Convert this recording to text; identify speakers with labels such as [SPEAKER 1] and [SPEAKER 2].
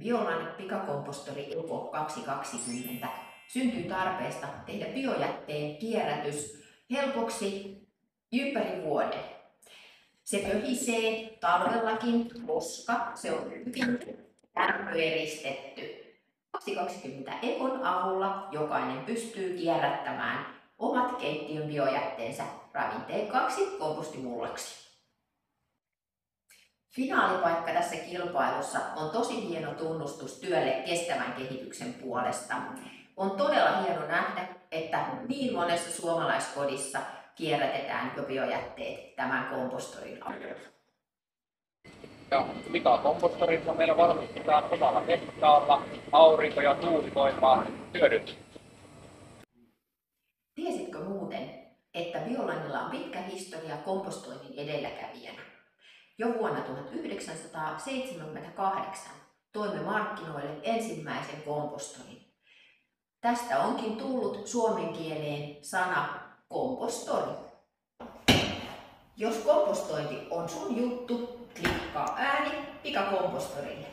[SPEAKER 1] Biolan pikakompostori Eco 220 syntyi tarpeesta tehdä biojätteen kierrätys helpoksi ympäri vuoden. Se pöhisee talvellakin, koska se on hyvin lämpöeristetty. 220 Econ avulla jokainen pystyy kierrättämään omat keittiön biojätteensä ravinteekkaaksi kompostimullaksi. Finaalipaikka tässä kilpailussa on tosi hieno tunnustus työlle kestävän kehityksen puolesta. On todella hieno nähdä, että niin monessa suomalaiskodissa kierrätetään jo biojätteet tämän kompostorin avulla.
[SPEAKER 2] Ja pikakompostorissa meillä valmistetaan osalla tehtaalla aurinko- ja tuulivoimaa hyödyntää.
[SPEAKER 1] Tiesitkö muuten, että Biolandilla on pitkä historia kompostoinnin edelläkävijänä? Jo vuonna 1978 toimme markkinoille ensimmäisen kompostorin. Tästä onkin tullut suomen kieleen sana kompostori. Jos kompostointi on sun juttu, klikkaa ääni pikakompostorille.